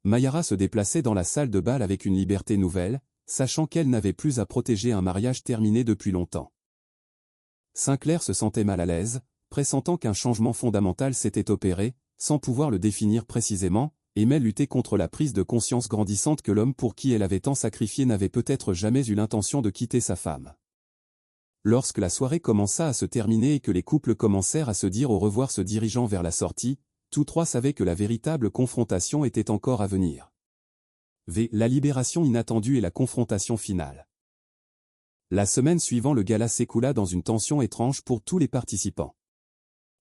Mayara se déplaçait dans la salle de bal avec une liberté nouvelle, sachant qu'elle n'avait plus à protéger un mariage terminé depuis longtemps. Sinclair se sentait mal à l'aise, pressentant qu'un changement fondamental s'était opéré, sans pouvoir le définir précisément, et mais lutter contre la prise de conscience grandissante que l'homme pour qui elle avait tant sacrifié n'avait peut-être jamais eu l'intention de quitter sa femme. Lorsque la soirée commença à se terminer et que les couples commencèrent à se dire au revoir se dirigeant vers la sortie, tous trois savaient que la véritable confrontation était encore à venir. La libération inattendue et la confrontation finale. La semaine suivant le gala s'écoula dans une tension étrange pour tous les participants.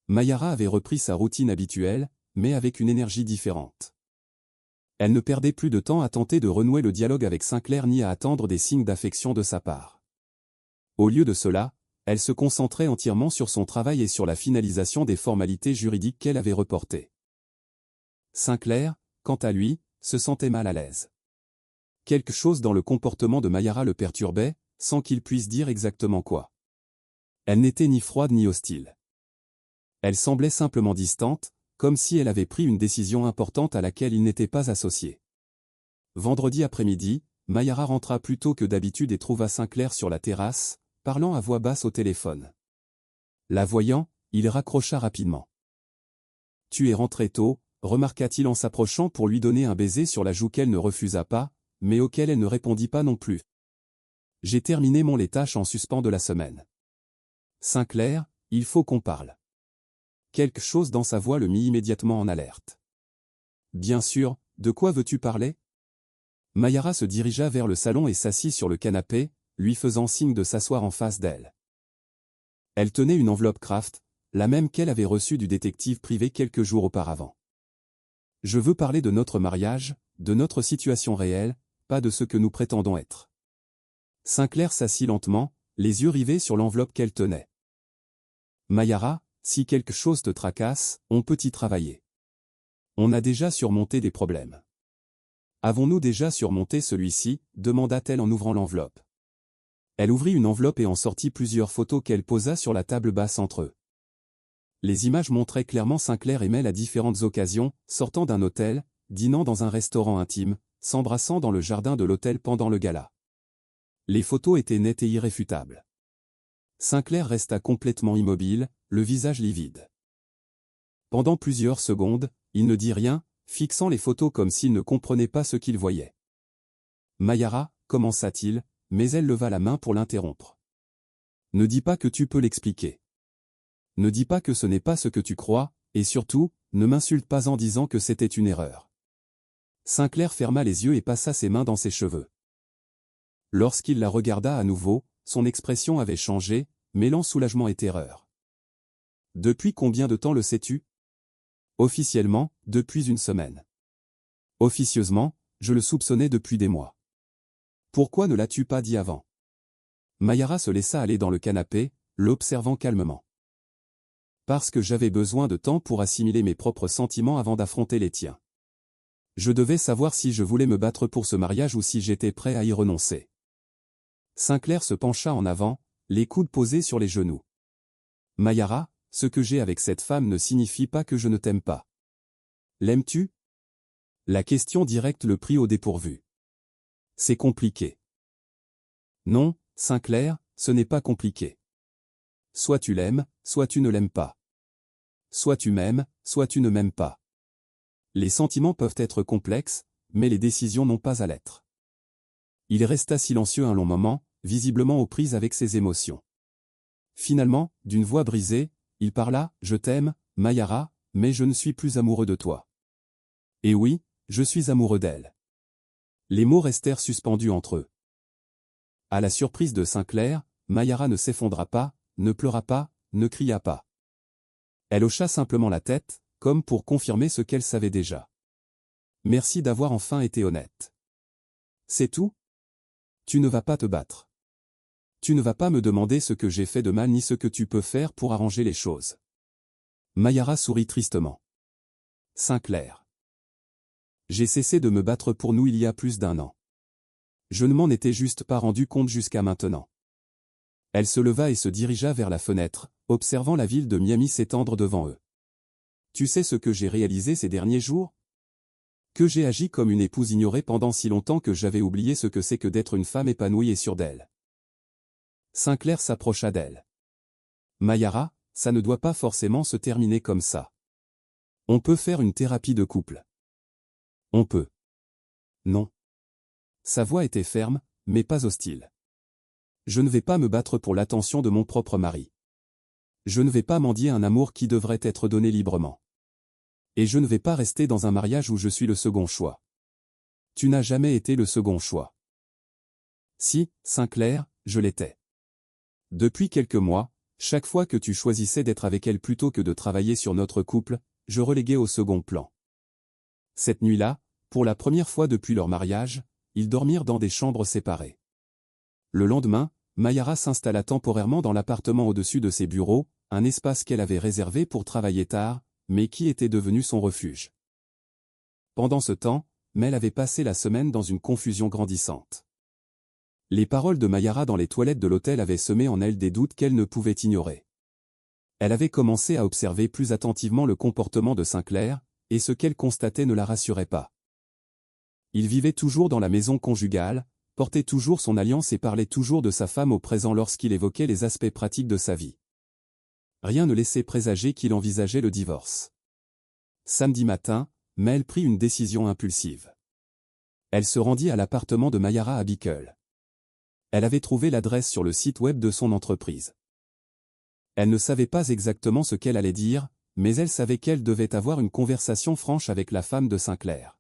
Mayara avait repris sa routine habituelle, mais avec une énergie différente. Elle ne perdait plus de temps à tenter de renouer le dialogue avec Sinclair ni à attendre des signes d'affection de sa part. Au lieu de cela, elle se concentrait entièrement sur son travail et sur la finalisation des formalités juridiques qu'elle avait reportées. Sinclair, quant à lui, se sentait mal à l'aise. Quelque chose dans le comportement de Mayara le perturbait, sans qu'il puisse dire exactement quoi. Elle n'était ni froide ni hostile. Elle semblait simplement distante, comme si elle avait pris une décision importante à laquelle il n'était pas associé. Vendredi après-midi, Mayara rentra plus tôt que d'habitude et trouva Sinclair sur la terrasse, parlant à voix basse au téléphone. La voyant, il raccrocha rapidement. « Tu es rentré tôt », remarqua-t-il en s'approchant pour lui donner un baiser sur la joue qu'elle ne refusa pas, mais auquel elle ne répondit pas non plus. « J'ai terminé les tâches en suspens de la semaine. »« Sinclair, il faut qu'on parle. » Quelque chose dans sa voix le mit immédiatement en alerte. « Bien sûr, de quoi veux-tu parler ?» Mayara se dirigea vers le salon et s'assit sur le canapé, lui faisant signe de s'asseoir en face d'elle. Elle tenait une enveloppe Kraft, la même qu'elle avait reçue du détective privé quelques jours auparavant. « Je veux parler de notre mariage, de notre situation réelle, pas de ce que nous prétendons être. » Sinclair s'assit lentement, les yeux rivés sur l'enveloppe qu'elle tenait. « Mayara, si quelque chose te tracasse, on peut y travailler. On a déjà surmonté des problèmes. » « Avons-nous déjà surmonté celui-ci » demanda-t-elle en ouvrant l'enveloppe. Elle ouvrit une enveloppe et en sortit plusieurs photos qu'elle posa sur la table basse entre eux. Les images montraient clairement Sinclair et Mel à différentes occasions, sortant d'un hôtel, dînant dans un restaurant intime, s'embrassant dans le jardin de l'hôtel pendant le gala. Les photos étaient nettes et irréfutables. Sinclair resta complètement immobile, le visage livide. Pendant plusieurs secondes, il ne dit rien, fixant les photos comme s'il ne comprenait pas ce qu'il voyait. « Mayara, commença-t-il, mais elle leva la main pour l'interrompre. « Ne dis pas que tu peux l'expliquer. Ne dis pas que ce n'est pas ce que tu crois, et surtout, ne m'insulte pas en disant que c'était une erreur. » Sinclair ferma les yeux et passa ses mains dans ses cheveux. Lorsqu'il la regarda à nouveau, son expression avait changé, mêlant soulagement et terreur. « Depuis combien de temps le sais-tu ? » Officiellement, depuis une semaine. Officieusement, je le soupçonnais depuis des mois. Pourquoi ne l'as-tu pas dit avant ? Mayara se laissa aller dans le canapé, l'observant calmement. Parce que j'avais besoin de temps pour assimiler mes propres sentiments avant d'affronter les tiens. Je devais savoir si je voulais me battre pour ce mariage ou si j'étais prêt à y renoncer. Sinclair se pencha en avant, les coudes posés sur les genoux. Mayara, ce que j'ai avec cette femme ne signifie pas que je ne t'aime pas. L'aimes-tu ? La question directe le prit au dépourvu. C'est compliqué. Non, Sinclair, ce n'est pas compliqué. Soit tu l'aimes, soit tu ne l'aimes pas. Soit tu m'aimes, soit tu ne m'aimes pas. Les sentiments peuvent être complexes, mais les décisions n'ont pas à l'être. Il resta silencieux un long moment, visiblement aux prises avec ses émotions. Finalement, d'une voix brisée, il parla, « Je t'aime, Mayara, mais je ne suis plus amoureux de toi. » Et oui, je suis amoureux d'elle. Les mots restèrent suspendus entre eux. À la surprise de Sinclair, Mayara ne s'effondra pas, ne pleura pas, ne cria pas. Elle hocha simplement la tête, comme pour confirmer ce qu'elle savait déjà. « Merci d'avoir enfin été honnête. C'est tout ? Tu ne vas pas te battre. Tu ne vas pas me demander ce que j'ai fait de mal ni ce que tu peux faire pour arranger les choses. » Mayara sourit tristement. « Sinclair. J'ai cessé de me battre pour nous il y a plus d'1 an. Je ne m'en étais juste pas rendu compte jusqu'à maintenant. » Elle se leva et se dirigea vers la fenêtre, observant la ville de Miami s'étendre devant eux. Tu sais ce que j'ai réalisé ces derniers jours? Que j'ai agi comme une épouse ignorée pendant si longtemps que j'avais oublié ce que c'est que d'être une femme épanouie et sûre d'elle. Sinclair s'approcha d'elle. Mayara, ça ne doit pas forcément se terminer comme ça. On peut faire une thérapie de couple. On peut. Non. Sa voix était ferme, mais pas hostile. Je ne vais pas me battre pour l'attention de mon propre mari. Je ne vais pas mendier un amour qui devrait être donné librement. Et je ne vais pas rester dans un mariage où je suis le second choix. Tu n'as jamais été le second choix. Si, Sinclair, je l'étais. Depuis quelques mois, chaque fois que tu choisissais d'être avec elle plutôt que de travailler sur notre couple, je reléguais au second plan. Cette nuit-là, pour la première fois depuis leur mariage, ils dormirent dans des chambres séparées. Le lendemain, Mayara s'installa temporairement dans l'appartement au-dessus de ses bureaux, un espace qu'elle avait réservé pour travailler tard, mais qui était devenu son refuge. Pendant ce temps, Mel avait passé la semaine dans une confusion grandissante. Les paroles de Mayara dans les toilettes de l'hôtel avaient semé en elle des doutes qu'elle ne pouvait ignorer. Elle avait commencé à observer plus attentivement le comportement de Sinclair, et ce qu'elle constatait ne la rassurait pas. Il vivait toujours dans la maison conjugale, portait toujours son alliance et parlait toujours de sa femme au présent lorsqu'il évoquait les aspects pratiques de sa vie. Rien ne laissait présager qu'il envisageait le divorce. Samedi matin, Mel prit une décision impulsive. Elle se rendit à l'appartement de Mayara à Bickle. Elle avait trouvé l'adresse sur le site web de son entreprise. Elle ne savait pas exactement ce qu'elle allait dire, mais elle savait qu'elle devait avoir une conversation franche avec la femme de Sinclair.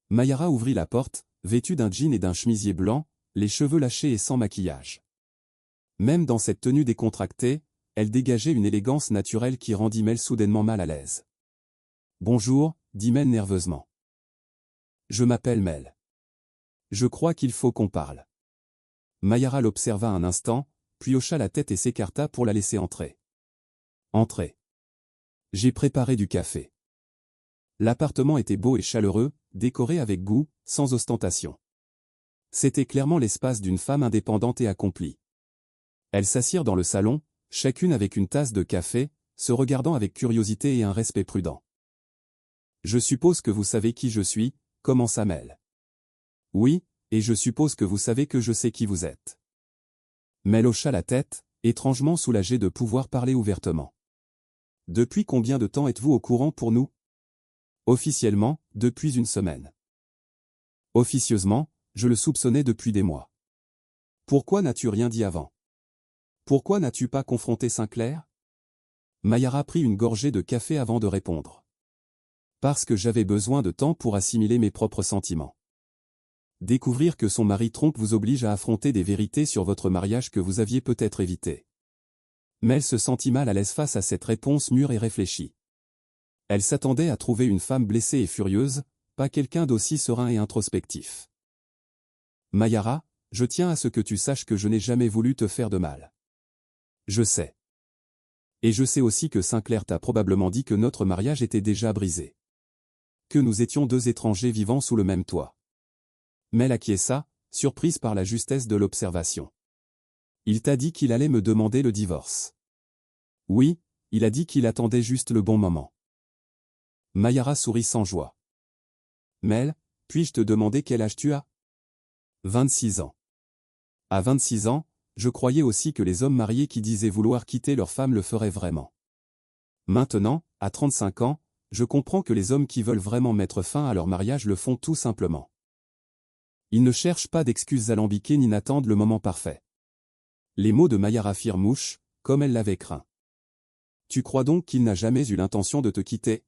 Mayara ouvrit la porte, vêtue d'un jean et d'un chemisier blanc, les cheveux lâchés et sans maquillage. Même dans cette tenue décontractée, elle dégageait une élégance naturelle qui rendit Mel soudainement mal à l'aise. « Bonjour », dit Mel nerveusement. « Je m'appelle Mel. Je crois qu'il faut qu'on parle. » Mayara l'observa un instant, puis hocha la tête et s'écarta pour la laisser entrer. « Entrez. J'ai préparé du café. » L'appartement était beau et chaleureux, décoré avec goût, sans ostentation. C'était clairement l'espace d'une femme indépendante et accomplie. Elles s'assirent dans le salon, chacune avec une tasse de café, se regardant avec curiosité et un respect prudent. « Je suppose que vous savez qui je suis, » commença Mel. « Oui, et je suppose que vous savez que je sais qui vous êtes. » Mel hocha la tête, étrangement soulagée de pouvoir parler ouvertement. « Depuis combien de temps êtes-vous au courant pour nous? » Officiellement, depuis une semaine. Officieusement, je le soupçonnais depuis des mois. Pourquoi n'as-tu rien dit avant? Pourquoi n'as-tu pas confronté Sinclair? Mayara prit une gorgée de café avant de répondre. Parce que j'avais besoin de temps pour assimiler mes propres sentiments. Découvrir que son mari trompe vous oblige à affronter des vérités sur votre mariage que vous aviez peut-être évitées. Mel se sentit mal à l'aise face à cette réponse mûre et réfléchie. Elle s'attendait à trouver une femme blessée et furieuse, pas quelqu'un d'aussi serein et introspectif. Mayara, je tiens à ce que tu saches que je n'ai jamais voulu te faire de mal. Je sais. Et je sais aussi que Sinclair t'a probablement dit que notre mariage était déjà brisé. Que nous étions deux étrangers vivant sous le même toit. Mel acquiesça, surprise par la justesse de l'observation. Il t'a dit qu'il allait me demander le divorce. Oui, il a dit qu'il attendait juste le bon moment. Mayara sourit sans joie. Mel, puis-je te demander quel âge tu as? 26 ans. À 26 ans, je croyais aussi que les hommes mariés qui disaient vouloir quitter leur femme le feraient vraiment. Maintenant, à 35 ans, je comprends que les hommes qui veulent vraiment mettre fin à leur mariage le font tout simplement. Ils ne cherchent pas d'excuses alambiquées ni n'attendent le moment parfait. Les mots de Mayara firent mouche, comme elle l'avait craint. Tu crois donc qu'il n'a jamais eu l'intention de te quitter?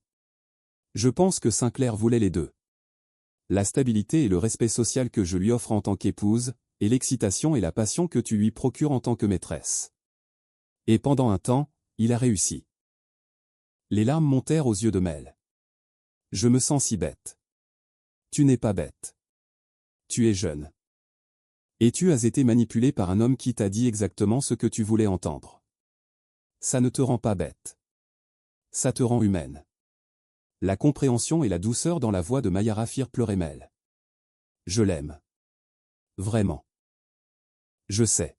Je pense que Sinclair voulait les deux. La stabilité et le respect social que je lui offre en tant qu'épouse, et l'excitation et la passion que tu lui procures en tant que maîtresse. Et pendant un temps, il a réussi. Les larmes montèrent aux yeux de Mel. Je me sens si bête. Tu n'es pas bête. Tu es jeune. Et tu as été manipulé par un homme qui t'a dit exactement ce que tu voulais entendre. Ça ne te rend pas bête. Ça te rend humaine. La compréhension et la douceur dans la voix de Mayara firent pleurer Mel. Je l'aime. Vraiment. Je sais.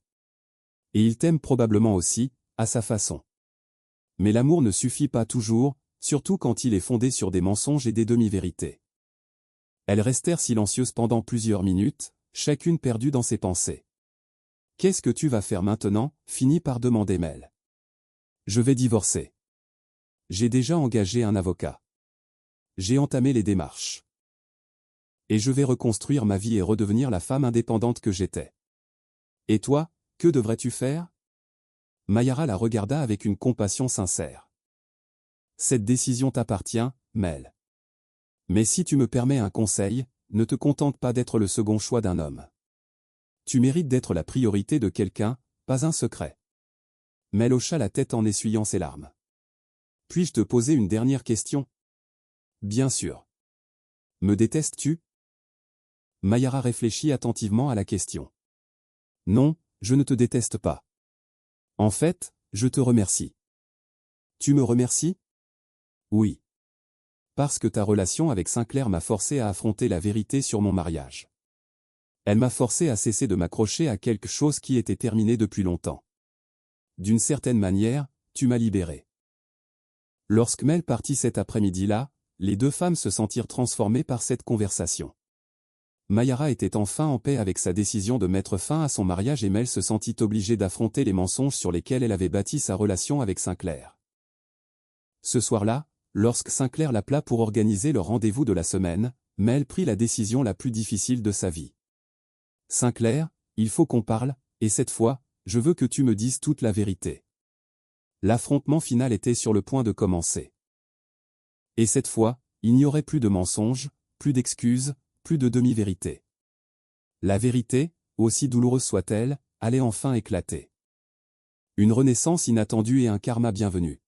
Et il t'aime probablement aussi, à sa façon. Mais l'amour ne suffit pas toujours, surtout quand il est fondé sur des mensonges et des demi-vérités. Elles restèrent silencieuses pendant plusieurs minutes, chacune perdue dans ses pensées. « Qu'est-ce que tu vas faire maintenant ?» finit par demander Mel. « Je vais divorcer. J'ai déjà engagé un avocat. J'ai entamé les démarches. Et je vais reconstruire ma vie et redevenir la femme indépendante que j'étais. Et toi, que devrais-tu faire ?» Mayara la regarda avec une compassion sincère. « Cette décision t'appartient, Mel. Mais si tu me permets un conseil, ne te contente pas d'être le second choix d'un homme. Tu mérites d'être la priorité de quelqu'un, pas un secret. » Mel hocha la tête en essuyant ses larmes. « Puis-je te poser une dernière question ?»« Bien sûr. Me détestes-tu » Mayara réfléchit attentivement à la question. « Non, je ne te déteste pas. En fait, je te remercie. »« Tu me remercies ?» ?»« Oui. Parce que ta relation avec Sinclair m'a forcé à affronter la vérité sur mon mariage. Elle m'a forcé à cesser de m'accrocher à quelque chose qui était terminé depuis longtemps. D'une certaine manière, tu m'as libéré. » Lorsque Mel partit cet après-midi-là, les deux femmes se sentirent transformées par cette conversation. Mayara était enfin en paix avec sa décision de mettre fin à son mariage et Mel se sentit obligée d'affronter les mensonges sur lesquels elle avait bâti sa relation avec Sinclair. Ce soir-là, lorsque Sinclair l'appela pour organiser le rendez-vous de la semaine, Mel prit la décision la plus difficile de sa vie. « Sinclair, il faut qu'on parle, et cette fois, je veux que tu me dises toute la vérité. » L'affrontement final était sur le point de commencer. Et cette fois, il n'y aurait plus de mensonges, plus d'excuses, plus de demi-vérités. La vérité, aussi douloureuse soit-elle, allait enfin éclater. Une renaissance inattendue et un karma bienvenu.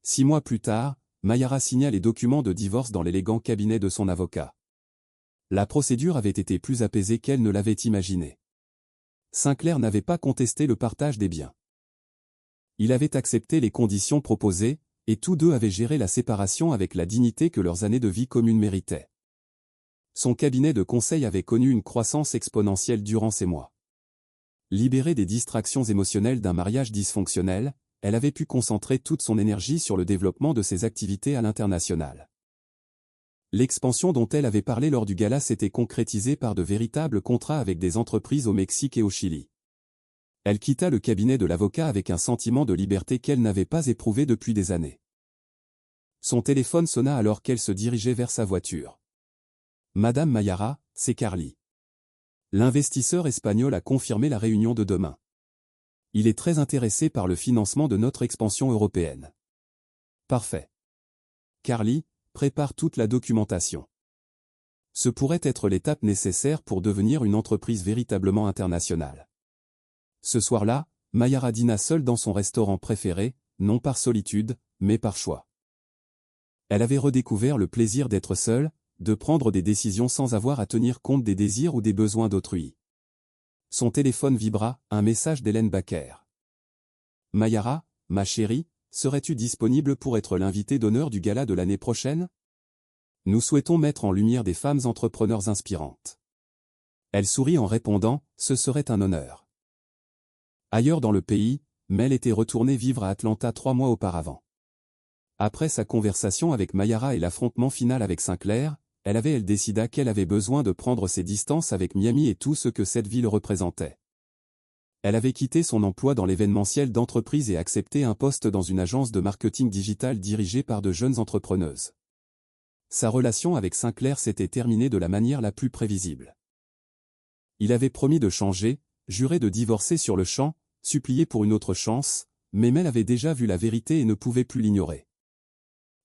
6 mois plus tard, Mayara signa les documents de divorce dans l'élégant cabinet de son avocat. La procédure avait été plus apaisée qu'elle ne l'avait imaginé. Sinclair n'avait pas contesté le partage des biens. Il avait accepté les conditions proposées, et tous deux avaient géré la séparation avec la dignité que leurs années de vie commune méritaient. Son cabinet de conseil avait connu une croissance exponentielle durant ces mois. Libérée des distractions émotionnelles d'un mariage dysfonctionnel, elle avait pu concentrer toute son énergie sur le développement de ses activités à l'international. L'expansion dont elle avait parlé lors du gala s'était concrétisée par de véritables contrats avec des entreprises au Mexique et au Chili. Elle quitta le cabinet de l'avocat avec un sentiment de liberté qu'elle n'avait pas éprouvé depuis des années. Son téléphone sonna alors qu'elle se dirigeait vers sa voiture. « Madame Mayara, c'est Carly. L'investisseur espagnol a confirmé la réunion de demain. Il est très intéressé par le financement de notre expansion européenne. » Parfait. Carly, prépare toute la documentation. Ce pourrait être l'étape nécessaire pour devenir une entreprise véritablement internationale. Ce soir-là, Mayara dîna seule dans son restaurant préféré, non par solitude, mais par choix. Elle avait redécouvert le plaisir d'être seule, de prendre des décisions sans avoir à tenir compte des désirs ou des besoins d'autrui. Son téléphone vibra, un message d'Hélène Baker. « Mayara, ma chérie, serais-tu disponible pour être l'invitée d'honneur du gala de l'année prochaine ? Nous souhaitons mettre en lumière des femmes entrepreneurs inspirantes. » Elle sourit en répondant, « Ce serait un honneur. » Ailleurs dans le pays, Mel était retournée vivre à Atlanta 3 mois auparavant. Après sa conversation avec Mayara et l'affrontement final avec Sinclair, elle décida qu'elle avait besoin de prendre ses distances avec Miami et tout ce que cette ville représentait. Elle avait quitté son emploi dans l'événementiel d'entreprise et accepté un poste dans une agence de marketing digital dirigée par de jeunes entrepreneuses. Sa relation avec Sinclair s'était terminée de la manière la plus prévisible. Il avait promis de changer, juré de divorcer sur le champ, supplié pour une autre chance, mais Mel avait déjà vu la vérité et ne pouvait plus l'ignorer.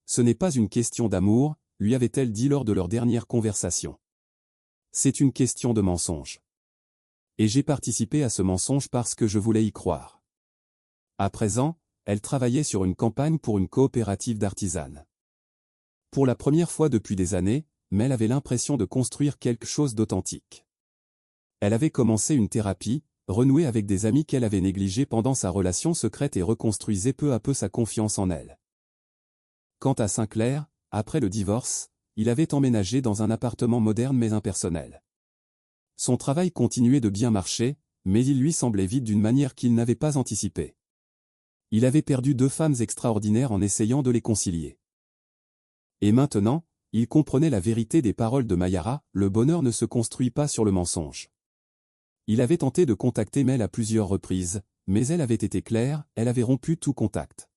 Ce n'est pas une question d'amour, lui avait-elle dit lors de leur dernière conversation. C'est une question de mensonge. Et j'ai participé à ce mensonge parce que je voulais y croire. À présent, elle travaillait sur une campagne pour une coopérative d'artisanes. Pour la première fois depuis des années, Mel avait l'impression de construire quelque chose d'authentique. Elle avait commencé une thérapie, renoué avec des amis qu'elle avait négligés pendant sa relation secrète et reconstruisait peu à peu sa confiance en elle. Quant à Sinclair, après le divorce, il avait emménagé dans un appartement moderne mais impersonnel. Son travail continuait de bien marcher, mais il lui semblait vide d'une manière qu'il n'avait pas anticipée. Il avait perdu 2 femmes extraordinaires en essayant de les concilier. Et maintenant, il comprenait la vérité des paroles de Mayara, le bonheur ne se construit pas sur le mensonge. Il avait tenté de contacter Mel à plusieurs reprises, mais elle avait été claire, elle avait rompu tout contact.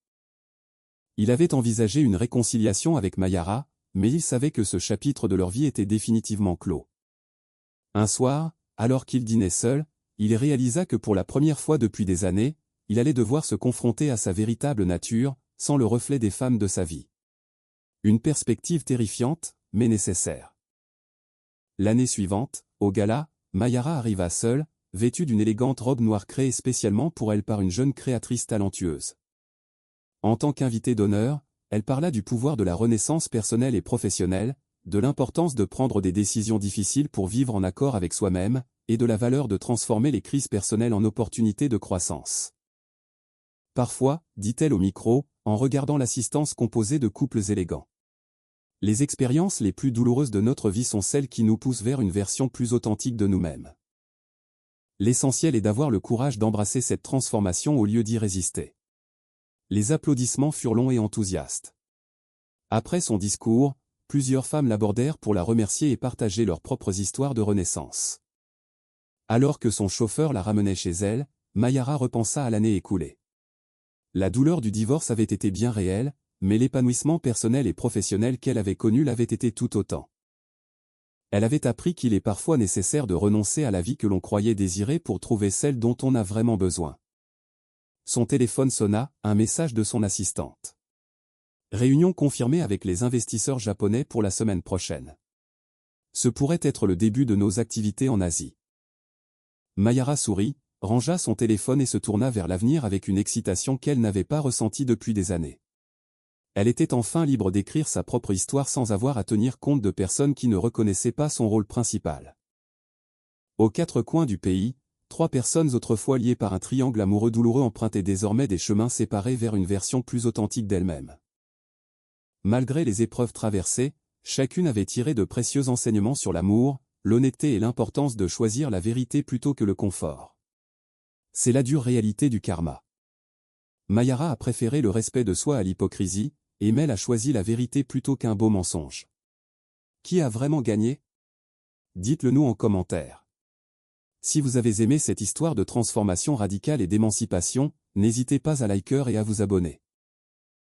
Il avait envisagé une réconciliation avec Mayara, mais il savait que ce chapitre de leur vie était définitivement clos. Un soir, alors qu'il dînait seul, il réalisa que pour la première fois depuis des années, il allait devoir se confronter à sa véritable nature, sans le reflet des femmes de sa vie. Une perspective terrifiante, mais nécessaire. L'année suivante, au gala, Mayara arriva seule, vêtue d'une élégante robe noire créée spécialement pour elle par une jeune créatrice talentueuse. En tant qu'invitée d'honneur, elle parla du pouvoir de la renaissance personnelle et professionnelle, de l'importance de prendre des décisions difficiles pour vivre en accord avec soi-même, et de la valeur de transformer les crises personnelles en opportunités de croissance. Parfois, dit-elle au micro, en regardant l'assistance composée de couples élégants. Les expériences les plus douloureuses de notre vie sont celles qui nous poussent vers une version plus authentique de nous-mêmes. L'essentiel est d'avoir le courage d'embrasser cette transformation au lieu d'y résister. Les applaudissements furent longs et enthousiastes. Après son discours, plusieurs femmes l'abordèrent pour la remercier et partager leurs propres histoires de renaissance. Alors que son chauffeur la ramenait chez elle, Mayara repensa à l'année écoulée. La douleur du divorce avait été bien réelle, mais l'épanouissement personnel et professionnel qu'elle avait connu l'avait été tout autant. Elle avait appris qu'il est parfois nécessaire de renoncer à la vie que l'on croyait désirer pour trouver celle dont on a vraiment besoin. Son téléphone sonna, un message de son assistante. Réunion confirmée avec les investisseurs japonais pour la semaine prochaine. Ce pourrait être le début de nos activités en Asie. Mayara sourit, rangea son téléphone et se tourna vers l'avenir avec une excitation qu'elle n'avait pas ressentie depuis des années. Elle était enfin libre d'écrire sa propre histoire sans avoir à tenir compte de personnes qui ne reconnaissaient pas son rôle principal. Aux quatre coins du pays, 3 personnes autrefois liées par un triangle amoureux douloureux empruntaient désormais des chemins séparés vers une version plus authentique d'elles-mêmes. Malgré les épreuves traversées, chacune avait tiré de précieux enseignements sur l'amour, l'honnêteté et l'importance de choisir la vérité plutôt que le confort. C'est la dure réalité du karma. Mayara a préféré le respect de soi à l'hypocrisie, et Mel a choisi la vérité plutôt qu'un beau mensonge. Qui a vraiment gagné? Dites-le nous en commentaire. Si vous avez aimé cette histoire de transformation radicale et d'émancipation, n'hésitez pas à liker et à vous abonner.